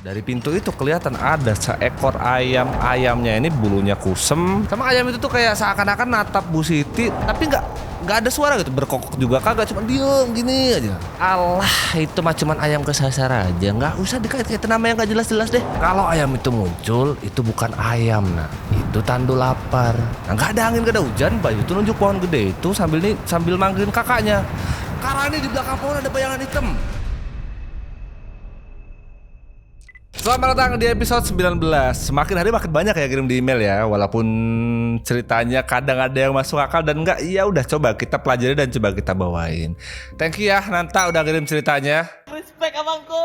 Dari pintu itu kelihatan ada seekor ayam. Ayamnya ini bulunya kusem. Sama ayam itu tuh kayak seakan-akan natap Bu Siti, tapi nggak ada suara gitu, berkokok juga kagak, cuma diem gini aja. Allah, itu mah cuman ayam kesasar aja, nggak usah dikait-kaitin nama yang nggak jelas-jelas deh. Kalau ayam itu muncul, itu bukan ayam, nah itu tandu lapar. Nah, nggak ada angin, nggak ada hujan, Bayu tuh nunjuk pohon gede itu sambil manggilin kakaknya. Karena ini di belakang pohon ada bayangan hitam. Selamat datang di episode 19. Semakin hari makin banyak ya kirim di email ya. Walaupun ceritanya kadang ada yang masuk akal dan enggak, ya udah coba kita pelajari dan coba kita bawain. Thank you ya Nanta udah kirim ceritanya. Respect abangku.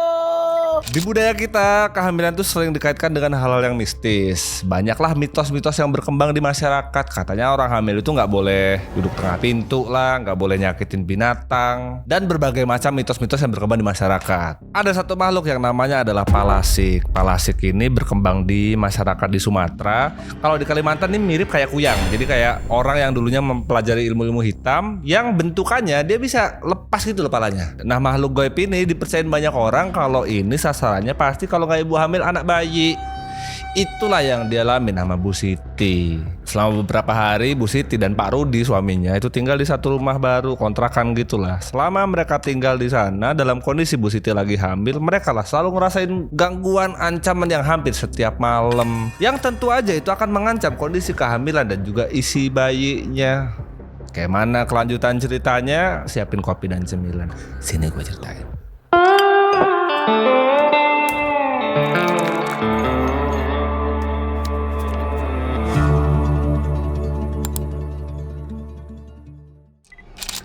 Di budaya kita, kehamilan tuh sering dikaitkan dengan hal-hal yang mistis. Banyaklah mitos-mitos yang berkembang di masyarakat. Katanya orang hamil itu nggak boleh duduk tengah pintu lah, nggak boleh nyakitin binatang, dan berbagai macam mitos-mitos yang berkembang di masyarakat. Ada satu makhluk yang namanya adalah palasik. Palasik ini berkembang di masyarakat di Sumatera. Kalau di Kalimantan ini mirip kayak kuyang. Jadi kayak orang yang dulunya mempelajari ilmu-ilmu hitam, yang bentukannya dia bisa lepas gitu loh palanya. Nah, makhluk gaib ini dipercayain banyak orang kalau ini sasarannya pasti kalau nggak ibu hamil anak bayi. Itulah yang dialami sama Bu Siti. Selama beberapa hari Bu Siti dan Pak Rudi suaminya itu tinggal di satu rumah baru, kontrakan gitulah. Selama mereka tinggal di sana dalam kondisi Bu Siti lagi hamil, mereka lah selalu ngerasain gangguan, ancaman yang hampir setiap malam, yang tentu aja itu akan mengancam kondisi kehamilan dan juga isi bayinya. Kayak mana kelanjutan ceritanya? Siapin kopi dan cemilan. Sini gue ceritain.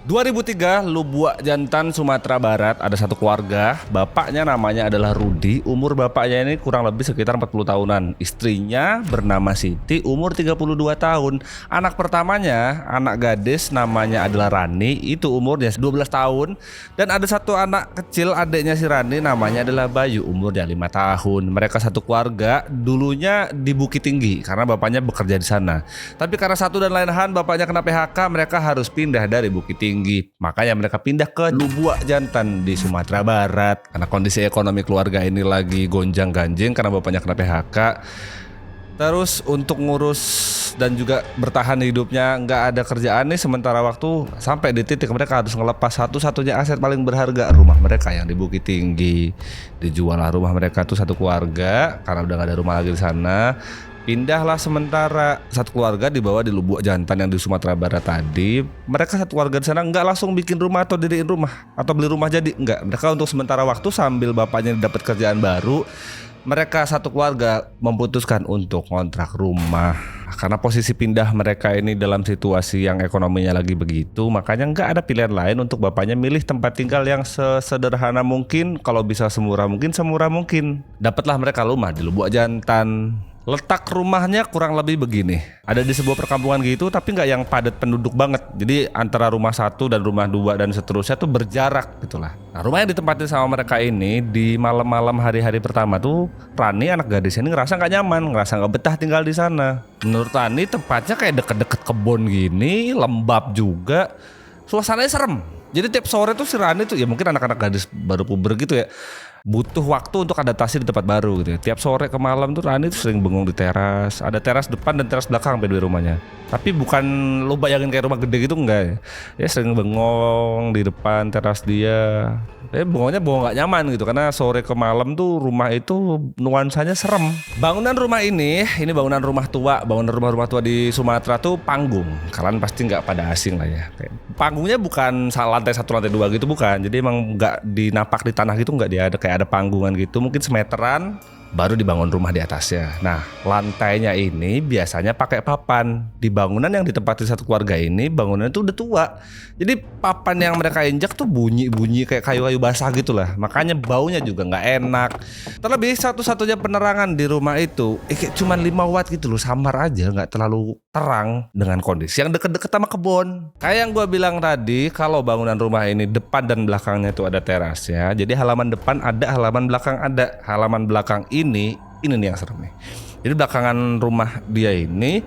2003, Lubuak Jantan, Sumatera Barat, ada satu keluarga. Bapaknya namanya adalah Rudi. Umur bapaknya ini kurang lebih sekitar 40 tahunan. Istrinya bernama Siti, umur 32 tahun. Anak pertamanya, anak gadis namanya adalah Rani, itu umurnya 12 tahun. Dan ada satu anak kecil, adiknya si Rani, namanya adalah Bayu, umurnya 5 tahun. Mereka satu keluarga, dulunya di Bukit Tinggi karena bapaknya bekerja di sana. Tapi karena satu dan lain hal bapaknya kena PHK, mereka harus pindah dari Bukit Tinggi. Makanya mereka pindah ke Lubuak Jantan di Sumatera Barat. Karena kondisi ekonomi keluarga ini lagi gonjang-ganjing karena bapaknya kena PHK. Terus untuk ngurus dan juga bertahan hidupnya nggak ada kerjaan nih sementara waktu, sampai di titik mereka harus ngelepas satu-satunya aset paling berharga, rumah mereka yang di Bukit Tinggi. Dijual lah rumah mereka tuh satu keluarga karena udah nggak ada rumah lagi di sana. Pindahlah sementara satu keluarga dibawa di Lubuak Jantan yang di Sumatera Barat tadi. Mereka satu keluarga di sana nggak langsung bikin rumah atau diriin rumah atau beli rumah jadi, nggak. Mereka untuk sementara waktu sambil bapaknya dapat kerjaan baru, mereka satu keluarga memutuskan untuk ngontrak rumah. Karena posisi pindah mereka ini dalam situasi yang ekonominya lagi begitu, makanya nggak ada pilihan lain untuk bapaknya milih tempat tinggal yang sesederhana mungkin, kalau bisa semurah mungkin. Dapatlah mereka rumah di Lubuak Jantan. Letak rumahnya kurang lebih begini. Ada di sebuah perkampungan gitu, tapi nggak yang padat penduduk banget. Jadi antara rumah satu dan rumah dua dan seterusnya tuh berjarak gitulah. Nah, rumah yang ditempatin sama mereka ini di malam-malam hari-hari pertama tuh, Rani anak gadis ini ngerasa nggak nyaman, ngerasa nggak betah tinggal di sana. Menurut Rani tempatnya kayak deket-deket kebun gini, lembab juga, suasananya serem. Jadi tiap sore tuh si Rani tuh, ya mungkin anak-anak gadis baru puber gitu ya, butuh waktu untuk adaptasi di tempat baru gitu ya. Tiap sore ke malam tuh Rani tuh sering bengong di teras. Ada teras depan dan teras belakang di rumahnya. Tapi bukan lo bayangin kayak rumah gede gitu, enggak ya. Dia sering bengong di depan teras dia. Bengongnya bengong gak nyaman gitu karena sore ke malam tuh rumah itu nuansanya serem. Bangunan rumah ini bangunan rumah tua. Bangunan rumah-rumah tua di Sumatera tuh panggung. Kalian pasti gak pada asing lah ya. Panggungnya bukan lantai 1 lantai 2 gitu, bukan. Jadi emang gak dinapak di tanah gitu, gak, dia ada kayak ada panggungan gitu, mungkin semeteran, baru dibangun rumah di atasnya. Nah, lantainya ini biasanya pakai papan. Di bangunan yang ditempati satu keluarga ini, bangunannya itu udah tua. Jadi papan yang mereka injak tuh bunyi-bunyi kayak kayu-kayu basah gitu lah. Makanya baunya juga nggak enak. Terlebih satu-satunya penerangan di rumah itu kayak cuma 5 watt gitu loh, samar aja, nggak terlalu terang dengan kondisi yang deket-deket sama kebun. Kayak yang gue bilang tadi, kalau bangunan rumah ini depan dan belakangnya itu ada terasnya. Jadi halaman depan ada, halaman belakang ada. Halaman belakang ini nih yang serem nih. Jadi belakangan rumah dia ini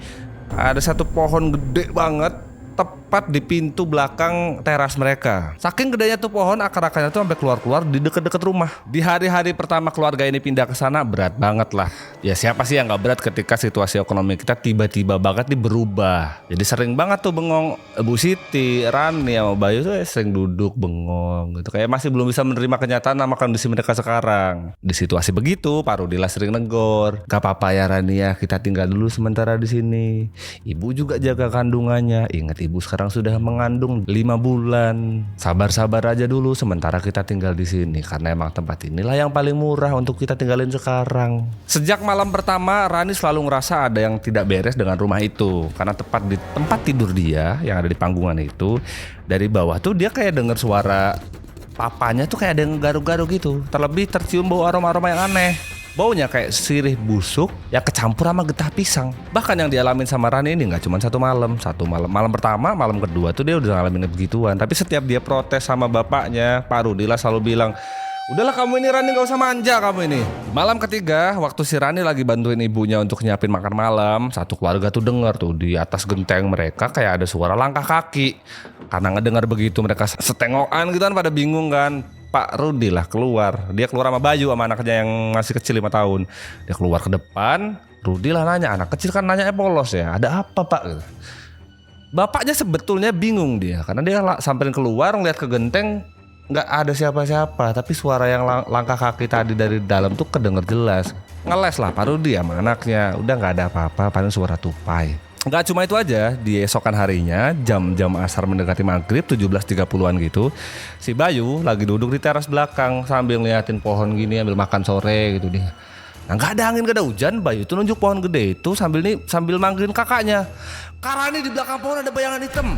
ada satu pohon gede banget, tepat di pintu belakang teras mereka. Saking gedenya tuh pohon, akar-akarnya tuh sampai keluar-keluar di deket-deket rumah. Di hari-hari pertama keluarga ini pindah ke sana berat banget lah. Ya siapa sih yang nggak berat ketika situasi ekonomi kita tiba-tiba banget nih berubah. Jadi sering banget tuh bengong. Bu Siti, Rani sama Bayu tuh sering duduk bengong gitu. Kayak masih belum bisa menerima kenyataan sama kondisi mereka sekarang. Di situasi begitu, Pak Rudila sering negor. Gak apa-apa ya Rani ya, kita tinggal dulu sementara di sini. Ibu juga jaga kandungannya. Ingat ibu sekarang sudah mengandung 5 bulan. Sabar-sabar aja dulu sementara kita tinggal di sini. Karena emang tempat inilah yang paling murah untuk kita tinggalin sekarang. Sejak malam pertama, Rani selalu ngerasa ada yang tidak beres dengan rumah itu. Karena tepat di tempat tidur dia yang ada di panggungan itu, dari bawah tuh dia kayak dengar suara papanya tuh kayak ada yang garuk-garuk gitu. Terlebih tercium bau aroma-aroma yang aneh. Baunya kayak sirih busuk ya kecampur sama getah pisang. Bahkan yang dialamin sama Rani ini gak cuma satu malam. Malam pertama, malam kedua tuh dia udah ngalamin begituan. Tapi setiap dia protes sama bapaknya, Pak Rudila selalu bilang, udahlah kamu ini Rani, gak usah manja kamu ini. Malam ketiga, waktu si Rani lagi bantuin ibunya untuk nyiapin makan malam, satu keluarga tuh denger tuh di atas genteng mereka kayak ada suara langkah kaki. Karena ngedengar begitu mereka setengokan gitu kan, pada bingung kan. Pak Rudi lah keluar. Dia keluar sama Bayu, sama anaknya yang masih kecil 5 tahun. Dia keluar ke depan, Rudi lah nanya, anak kecil kan nanya polos ya, ada apa Pak? Bapaknya sebetulnya bingung dia, karena dia samperin keluar ngeliat ke genteng, nggak ada siapa-siapa, tapi suara yang langkah kaki tadi dari dalam tuh kedenger jelas. Ngeles lah Pak Rudi sama anaknya, udah nggak ada apa-apa, paling suara tupai. Nggak cuma itu aja, di esokan harinya jam-jam asar mendekati maghrib 17.30an gitu, si Bayu lagi duduk di teras belakang sambil ngeliatin pohon gini, ambil makan sore gitu dia. Nah nggak ada angin, nggak ada hujan, Bayu tuh nunjuk pohon gede itu sambil manggilin kakaknya. Karani di belakang pohon ada bayangan hitam.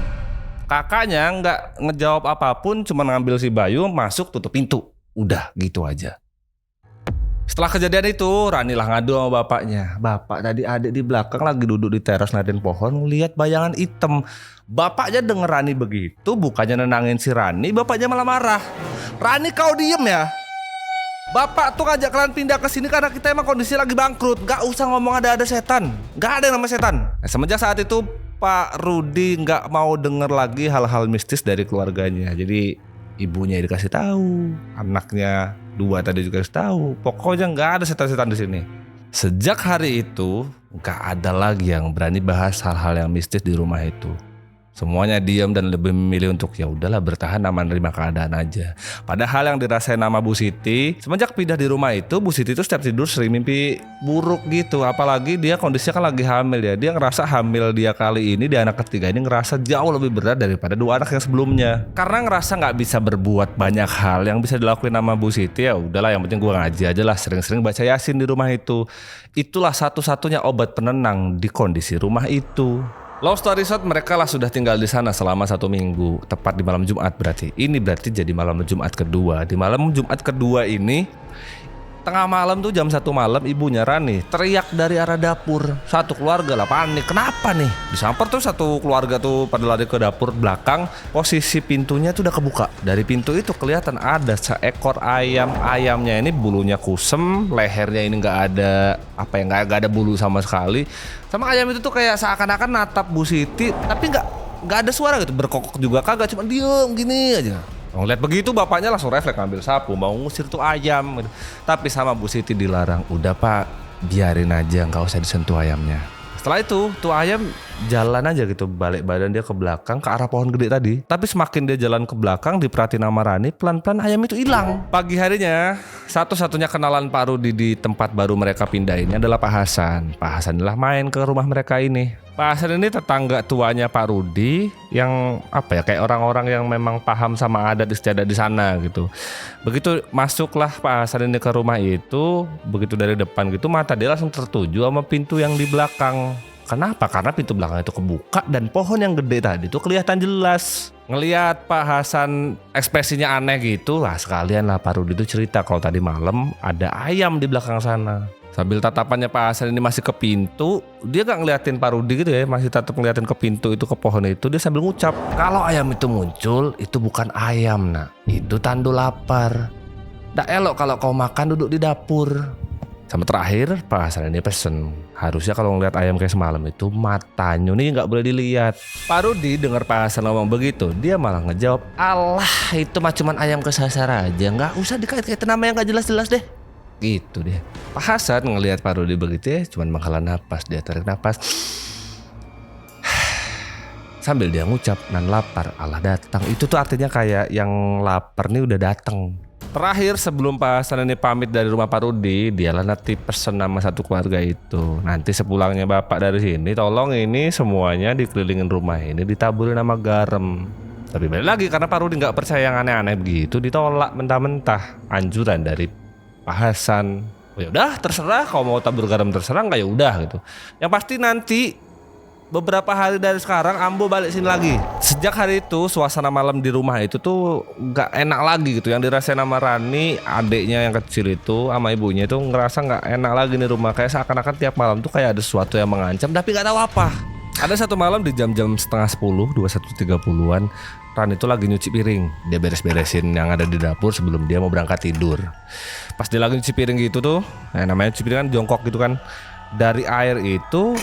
Kakaknya nggak ngejawab apapun, cuma ngambil si Bayu, masuk, tutup pintu. Udah gitu aja. Setelah kejadian itu, Rani lah ngadu sama bapaknya. Bapak tadi adik di belakang lagi duduk di teras ngeliatin pohon, ngeliat bayangan hitam. Bapaknya denger Rani begitu, bukannya nenangin si Rani, bapaknya malah marah. Rani kau diem ya. Bapak tuh ngajak kalian pindah ke sini karena kita emang kondisi lagi bangkrut. Gak usah ngomong ada setan. Gak ada yang namanya setan. Nah, semenjak saat itu Pak Rudi nggak mau denger lagi hal-hal mistis dari keluarganya. Jadi ibunya dikasih tahu, anaknya 2 tadi juga dikasih tahu. Pokoknya nggak ada setan-setan di sini. Sejak hari itu nggak ada lagi yang berani bahas hal-hal yang mistis di rumah itu. Semuanya diam dan lebih memilih untuk ya udahlah bertahan sama nerima keadaan aja. Padahal yang dirasain nama Bu Siti, semenjak pindah di rumah itu, Bu Siti itu setiap tidur sering mimpi buruk gitu. Apalagi dia kondisinya kan lagi hamil ya. Dia ngerasa hamil dia kali ini, di anak ketiga ini ngerasa jauh lebih berat daripada 2 anak yang sebelumnya. Karena ngerasa nggak bisa berbuat banyak hal yang bisa dilakuin sama Bu Siti, ya udahlah yang penting gue ngaji aja lah, sering-sering baca Yasin di rumah itu. Itulah satu-satunya obat penenang di kondisi rumah itu. Long story short, mereka lah sudah tinggal di sana selama 1 minggu, tepat di malam Jumat berarti. Ini berarti jadi malam Jumat kedua. Di malam Jumat kedua ini, tengah malam tuh jam 1 malam, ibunya Rani teriak dari arah dapur. Satu keluarga lah panik, kenapa nih? Disamper tuh satu keluarga tuh pada lari ke dapur belakang. Posisi pintunya tuh udah kebuka. Dari pintu itu kelihatan ada seekor ayam. Ayamnya ini bulunya kusem, lehernya ini nggak ada nggak ada bulu sama sekali. Sama ayam itu tuh kayak seakan-akan natap Bu Siti, tapi nggak ada suara gitu, berkokok juga kagak, cuma diem gini aja. Ngeliat begitu bapaknya langsung refleks ngambil sapu mau ngusir tuh ayam gitu. Tapi sama Bu Siti dilarang, udah Pak biarin aja, nggak usah disentuh ayamnya. Setelah itu tuh ayam jalan aja gitu, balik badan dia ke belakang ke arah pohon gede tadi. Tapi semakin dia jalan ke belakang, diperhatiin sama Rani, pelan-pelan ayam itu hilang. Pagi harinya satu-satunya kenalan Pak Rudi di tempat baru mereka pindah ini adalah Pak Hasan. Pak Hasan adalah main ke rumah mereka ini. Pak Hasan ini tetangga tuanya Pak Rudi yang kayak orang-orang yang memang paham sama adat istiadat di sana gitu. Begitu masuklah Pak Hasan ini ke rumah itu, begitu dari depan gitu mata dia langsung tertuju sama pintu yang di belakang. Kenapa? Karena pintu belakang itu kebuka dan pohon yang gede tadi itu kelihatan jelas. Ngelihat Pak Hasan ekspresinya aneh gitu lah, sekalian lah Pak Rudi itu cerita kalau tadi malam ada ayam di belakang sana. Sambil tatapannya Pak Hasan ini masih ke pintu, dia gak ngeliatin Pak Rudi gitu ya, masih tetap ngeliatin ke pintu itu, ke pohon itu. Dia sambil ngucap, kalau ayam itu muncul, itu bukan ayam nak, itu tanda lapar. Nggak elok kalau kau makan duduk di dapur. Sama terakhir Pak Hasan ini pesen, harusnya kalau ngeliat ayam kayak semalam itu matanya nih nggak boleh dilihat. Pak Rudi dengar Pak Hasan ngomong begitu, dia malah ngejawab, alah itu mah cuman ayam kesasar aja, nggak usah dikait-kaitin nama yang nggak jelas-jelas deh. Gitu deh. Pak Hasan ngelihat Pak Rudi begitu ya, cuman menghela napas, dia tarik napas. Sambil dia ngucap, nan lapar Allah datang. Itu tuh artinya kayak yang lapar nih udah datang. Terakhir sebelum Pak Hasan ini pamit dari rumah Pak Rudi, dialah nanti pesen nama satu keluarga itu. Nanti sepulangnya Bapak dari sini, tolong ini semuanya dikelilingin rumah ini ditaburin nama garam. Tapi balik lagi karena Pak Rudi nggak percaya yang aneh-aneh begitu, ditolak mentah-mentah anjuran dari Pak Hasan. Oh ya udah terserah, kalau mau tabur garam terserah, nggak ya udah gitu. Yang pasti nanti beberapa hari dari sekarang Ambo balik sini lagi. Sejak hari itu suasana malam di rumah itu tuh gak enak lagi gitu. Yang dirasain sama Rani, adiknya yang kecil itu sama ibunya itu ngerasa gak enak lagi di rumah. Kayak seakan-akan tiap malam tuh kayak ada sesuatu yang mengancam tapi gak tahu apa. Ada satu malam di jam-jam setengah 10, 21.30an, Rani itu lagi nyuci piring. Dia beres-beresin yang ada di dapur sebelum dia mau berangkat tidur. Pas dia lagi nyuci piring gitu tuh, namanya nyuci piring kan jongkok gitu kan, dari air itu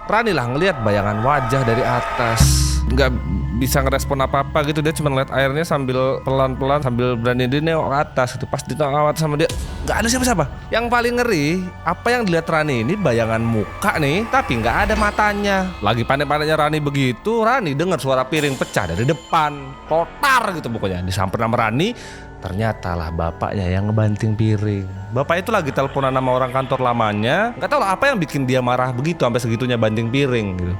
Rani lah ngelihat bayangan wajah dari atas. Nggak bisa ngerespon apa-apa gitu. Dia cuma ngeliat airnya sambil pelan-pelan, sambil berani dia nengok ke atas gitu. Pas ditengok sama dia, nggak ada siapa-siapa. Yang paling ngeri, apa yang dilihat Rani ini bayangan muka nih, tapi nggak ada matanya. Lagi panik-paniknya Rani begitu, Rani dengar suara piring pecah dari depan, totar gitu pokoknya. Disamperin sama Rani, ternyata lah bapaknya yang ngebanting piring. Bapak itu lagi teleponan sama orang kantor lamanya. Gak tau lah apa yang bikin dia marah begitu sampai segitunya banting piring gitu.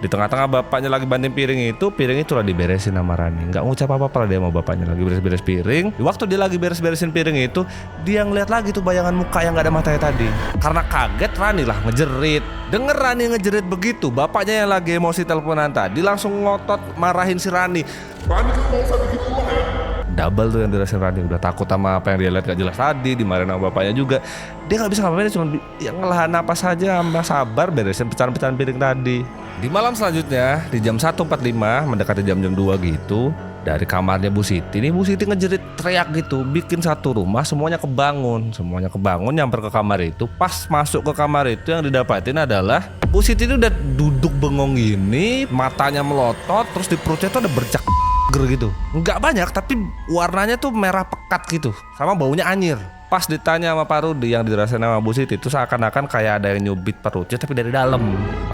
Di tengah-tengah bapaknya lagi banting piring itu lah diberesin sama Rani. Gak ngucap apa-apa lah dia sama bapaknya lagi beres-beres piring. Di waktu dia lagi beres-beresin piring itu, dia ngeliat lagi tuh bayangan muka yang gak ada matanya tadi. Karena kaget Rani lah ngejerit. Denger Rani ngejerit begitu, bapaknya yang lagi emosi teleponan tadi langsung ngotot marahin si Rani. Rani kan mau usah begitu lah. Double tuh yang dirasain Rani, udah takut sama apa yang dia lihat gak jelas tadi, dimarahin sama bapaknya juga. Dia gak bisa ngapain, cuma yang ngelahan napas saja sama sabar beresin pecahan-pecahan piring tadi. Di malam selanjutnya, di jam 1.45 mendekati jam-jam 2 gitu, dari kamarnya Bu Siti nih, Bu Siti ngejerit teriak gitu, bikin satu rumah semuanya kebangun, nyamper ke kamar itu. Pas masuk ke kamar itu yang didapatin adalah Bu Siti ini udah duduk bengong gini, matanya melotot, terus di perutnya tuh ada bercak gitu. Enggak banyak tapi warnanya tuh merah pekat gitu, sama baunya anyir. Pas ditanya sama Pak Rudi yang dirasain sama Bu Siti itu seakan-akan kayak ada yang nyubit perutnya tapi dari dalam.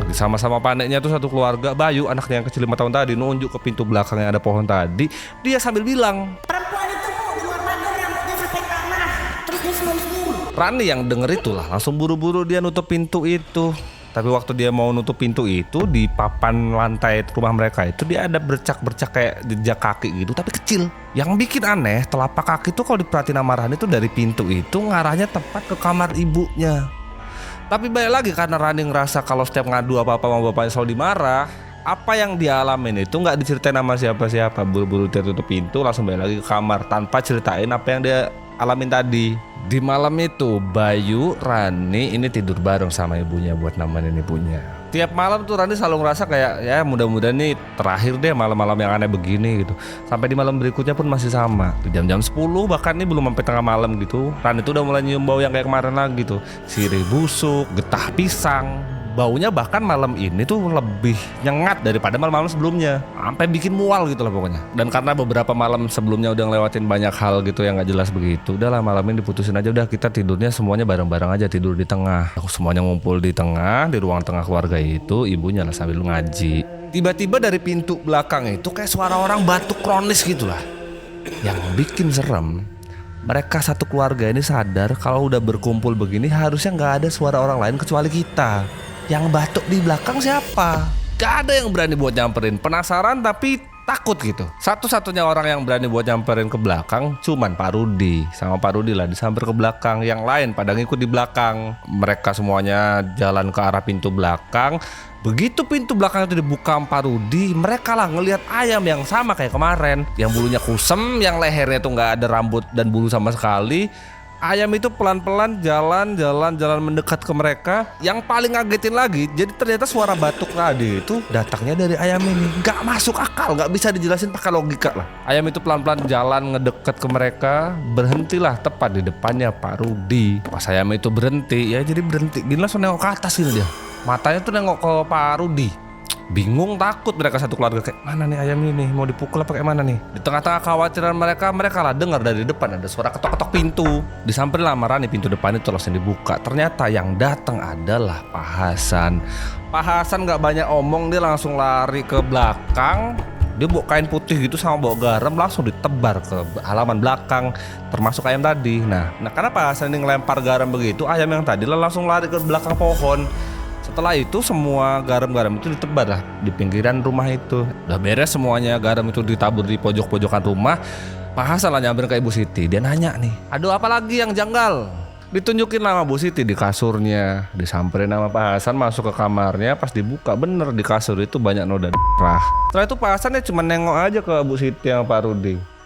Lagi sama-sama paniknya tuh satu keluarga, Bayu anaknya yang kecil 5 tahun tadi nunjuk ke pintu belakang yang ada pohon tadi. Dia sambil bilang, perempuan itu di luar pagar rambutnya sampai tanah, terus dia senyum. Rani yang denger itulah langsung buru-buru dia nutup pintu itu. Tapi waktu dia mau nutup pintu itu, di papan lantai rumah mereka itu dia ada bercak-bercak kayak jejak kaki gitu, tapi kecil. Yang bikin aneh, telapak kaki itu kalau diperhatiin sama Rani itu dari pintu itu ngarahnya tepat ke kamar ibunya. Tapi balik lagi karena Rani ngerasa kalau setiap ngadu apa-apa sama bapaknya selalu dimarah, apa yang dia alamin itu nggak diceritain sama siapa-siapa. Buru-buru dia tutup pintu, langsung balik lagi ke kamar tanpa ceritain apa yang dia alamin tadi. Di malam itu Bayu, Rani ini tidur bareng sama ibunya buat nemenin ibunya. Tiap malam tuh Rani selalu ngerasa kayak ya mudah-mudahan nih terakhir deh malam-malam yang aneh begini gitu. Sampai di malam berikutnya pun masih sama. Di jam-jam 10 bahkan nih belum sampai tengah malam gitu, Rani tuh udah mulai nyium bau yang kayak kemarin lagi tuh. Sirih busuk, getah pisang. Baunya bahkan malam ini tuh lebih nyengat daripada malam-malam sebelumnya, sampai bikin mual gitu lah pokoknya. Dan karena beberapa malam sebelumnya udah ngelewatin banyak hal gitu yang gak jelas begitu, udahlah malam ini diputusin aja, udah kita tidurnya semuanya bareng-bareng aja, tidur di tengah. Semuanya ngumpul di tengah, di ruang tengah keluarga itu, ibunya lah sambil ngaji. Tiba-tiba dari pintu belakang itu kayak suara orang batuk kronis gitu lah. Yang bikin serem, mereka satu keluarga ini sadar kalau udah berkumpul begini harusnya gak ada suara orang lain kecuali kita. Yang batuk di belakang siapa? Gak ada yang berani buat nyamperin. Penasaran tapi takut gitu. Satu-satunya orang yang berani buat nyamperin ke belakang cuman Pak Rudi. Sama Pak Rudi lah disamper ke belakang. Yang lain pada ngikut di belakang. Mereka semuanya jalan ke arah pintu belakang. Begitu pintu belakang itu dibuka sama Pak Rudi, mereka lah ngelihat ayam yang sama kayak kemarin, yang bulunya kusem, yang lehernya tuh gak ada rambut dan bulu sama sekali. Ayam itu pelan-pelan jalan mendekat ke mereka. Yang paling ngagetin lagi, jadi ternyata suara batuk tadi itu datangnya dari ayam ini. Gak masuk akal, gak bisa dijelasin pakai logika lah. Ayam itu pelan-pelan jalan ngedekat ke mereka. Berhentilah tepat di depannya Pak Rudi. Pas ayam itu berhenti, ya jadi berhenti. Gini langsung nengok ke atas gitu dia. Matanya tuh nengok ke Pak Rudi. Bingung, takut mereka satu keluarga, kayak mana nih ayam ini, mau dipukul apa kayak mana nih. Di tengah-tengah kekhawatiran mereka lah dengar dari depan ada suara ketok-ketok pintu. Disamperin lah Rani, pintu depan itu langsung dibuka. Ternyata yang datang adalah Pak Hasan. Pak Hasan gak banyak omong, dia langsung lari ke belakang. Dia bawa kain putih gitu sama bawa garam, langsung ditebar ke halaman belakang, termasuk ayam tadi. Nah karena Pak Hasan ini ngelempar garam begitu, ayam yang tadi lah langsung lari ke belakang pohon. Setelah itu semua garam-garam itu ditebar lah di pinggiran rumah itu. Udah beres semuanya, garam itu ditabur di pojok-pojokan rumah. Pak Hasan lah nyamperin ke Ibu Siti. Dia nanya nih, aduh apa lagi yang janggal? Ditunjukin nama Bu Siti di kasurnya. Disamperin nama Pak Hasan, masuk ke kamarnya. Pas dibuka bener di kasur itu banyak noda darah. Setelah itu Pak Hasan ya cuma nengok aja ke Bu Siti sama Pak Rudi.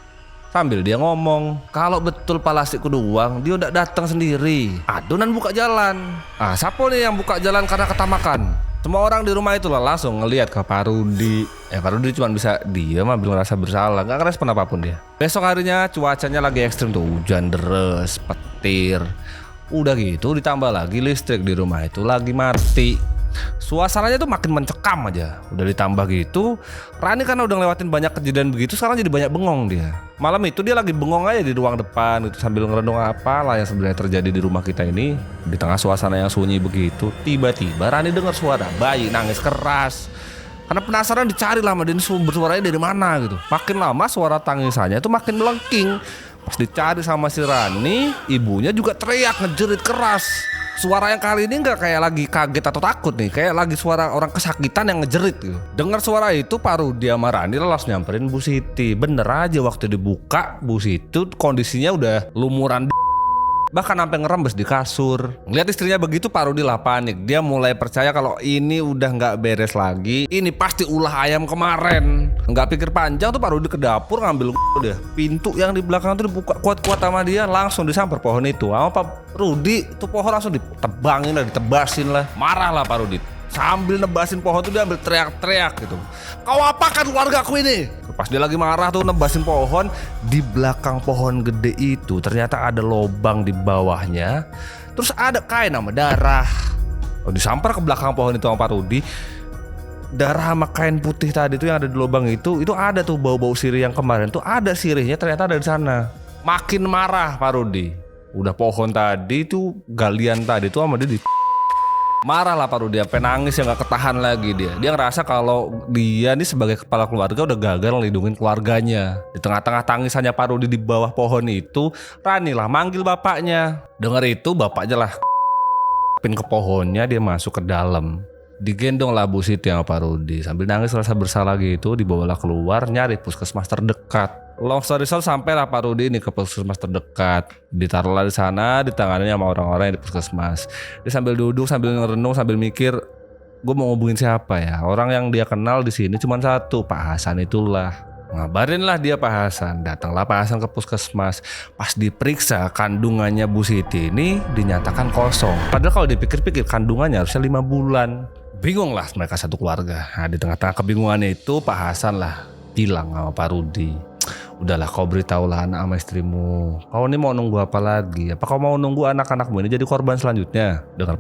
Sambil dia ngomong, kalau betul Pak Lastik kudu uang, dia udah datang sendiri. Adonan buka jalan. Siapa nih yang buka jalan karena ketamakan? Semua orang di rumah itu lah langsung ngelihat ke Pak Rudi. Pak Rudi cuma bisa diam ambil ngerasa bersalah, nggak ngerespon apapun dia. Besok harinya cuacanya lagi ekstrim tuh, hujan deras, petir. Udah gitu ditambah lagi listrik di rumah itu lagi mati. Suasananya tuh makin mencekam aja. Udah ditambah gitu, Rani karena udah ngelewatin banyak kejadian begitu, sekarang jadi banyak bengong dia. Malam itu dia lagi bengong aja di ruang depan gitu, sambil ngerenung apalah yang sebenarnya terjadi di rumah kita ini. Di tengah suasana yang sunyi begitu, tiba-tiba Rani dengar suara bayi nangis keras. Karena penasaran dicari lama, dia sumber suaranya dari mana gitu. Makin lama suara tangisannya itu makin melengking. Pas dicari sama si Rani, ibunya juga teriak ngejerit keras. Suara yang kali ini nggak kayak lagi kaget atau takut nih, kayak lagi suara orang kesakitan yang ngejerit gitu. Dengar suara itu Pak Rudi sama Rani langsung nyamperin Bu Siti. Bener aja waktu dibuka Bu Siti kondisinya udah lumuran bahkan sampai ngerembes di kasur. Ngeliat istrinya begitu Pak Rudi lah panik. Dia mulai percaya kalau ini udah nggak beres lagi. Ini pasti ulah ayam kemarin. Nggak pikir panjang tuh Pak Rudi ke dapur ngambil udah pintu yang di belakang tuh dibuka kuat-kuat sama dia, langsung disamper pohon itu. Sama Pak Rudi tuh pohon langsung ditebangin lah, ditebasin lah. Marah lah Pak Rudi. Sambil nebasin pohon tuh dia ambil teriak-teriak gitu. Kau apakan keluarga aku ini? Pas dia lagi marah tuh nebasin pohon, di belakang pohon gede itu ternyata ada lobang di bawahnya. Terus ada kain sama darah. Disampar ke belakang pohon itu sama Pak Rudi. Darah sama kain putih tadi tuh yang ada di lubang itu ada tuh bau-bau sirih yang kemarin tuh ada sirihnya ternyata ada di sana. Makin marah Pak Rudi. Udah pohon tadi tuh galian tadi tuh sama dia marah lah Pak Rudi, sampai nangis ya nggak ketahan lagi dia. Dia ngerasa kalau dia nih sebagai kepala keluarga udah gagal ngelindungin keluarganya. Di tengah-tengah tangisannya Pak Rudi di bawah pohon itu, Rani lah manggil bapaknya. Dengar itu bapaknya lah pin ke pohonnya, dia masuk ke dalam. Digendong lah Bu Siti sama Pak Rudi. Sambil nangis rasa bersalah gitu, dibawalah keluar nyari puskesmas terdekat. Long story short, sampailah Pak Rudi ini ke puskesmas terdekat. Ditaruhlah di sana, ditangani sama orang-orang yang di puskesmas. Dia sambil duduk, sambil ngerenung, sambil mikir, gue mau ngubungin siapa ya? Orang yang dia kenal di sini cuma satu, Pak Hasan itulah. Ngabarin lah dia Pak Hasan. Datanglah Pak Hasan ke puskesmas. Pas diperiksa kandungannya Bu Siti ini dinyatakan kosong. Padahal kalau dipikir-pikir kandungannya harusnya 5 bulan. Bingung lah mereka satu keluarga. Nah, di tengah-tengah kebingungannya itu Pak Hasan lah bilang sama Pak Rudi, udahlah kau beritahulah anak sama istrimu. Kau ini mau nunggu apa lagi? Apa kau mau nunggu anak-anakmu ini jadi korban selanjutnya? Dengar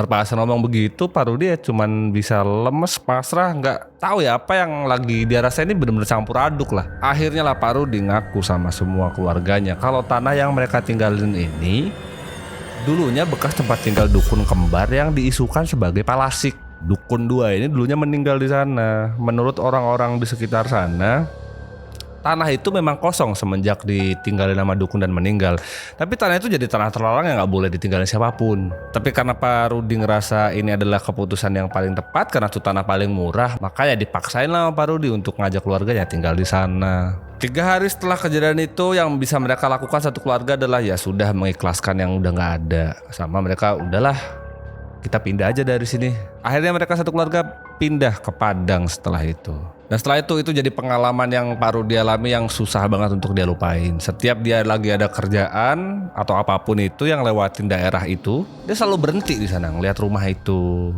Pak Hasan ngomong begitu, Pak Rudi ya cuman bisa lemes, pasrah, nggak tahu ya apa yang lagi dia rasa ini benar-benar campur aduk lah. Akhirnya lah Pak Rudi ngaku sama semua keluarganya kalau tanah yang mereka tinggalin ini dulunya bekas tempat tinggal dukun kembar yang diisukan sebagai Palasik. Dukun 2 ini dulunya meninggal di sana. Menurut orang-orang di sekitar sana, tanah itu memang kosong semenjak ditinggalin sama dukun dan meninggal. Tapi tanah itu jadi tanah terlarang yang gak boleh ditinggalin siapapun. Tapi karena Pak Rudi ngerasa ini adalah keputusan yang paling tepat karena itu tanah paling murah, makanya dipaksain lah sama Pak Rudi untuk ngajak keluarganya tinggal di sana. 3 hari setelah kejadian itu, yang bisa mereka lakukan satu keluarga adalah ya sudah mengikhlaskan yang udah gak ada. Sama mereka udahlah, kita pindah aja dari sini. Akhirnya mereka satu keluarga pindah ke Padang setelah itu. Dan setelah itu jadi pengalaman yang Pak Rudi alami yang susah banget untuk dia lupain. Setiap dia lagi ada kerjaan atau apapun itu yang lewatin daerah itu, dia selalu berhenti di sana ngeliat rumah itu.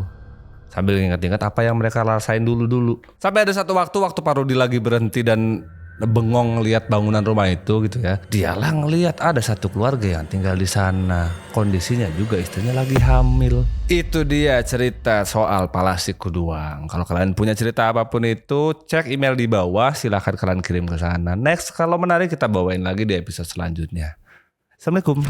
Sambil ingat-ingat apa yang mereka rasain dulu-dulu. Sampai ada satu waktu Pak Rudi lagi berhenti dan bengong ngeliat bangunan rumah itu gitu ya. Dialah ngeliat ada satu keluarga yang tinggal di sana. Kondisinya juga istrinya lagi hamil. Itu dia cerita soal Palasi Kuduang. Kalau kalian punya cerita apapun itu, cek email di bawah, silahkan kalian kirim ke sana. Next kalau menarik kita bawain lagi di episode selanjutnya. Assalamualaikum.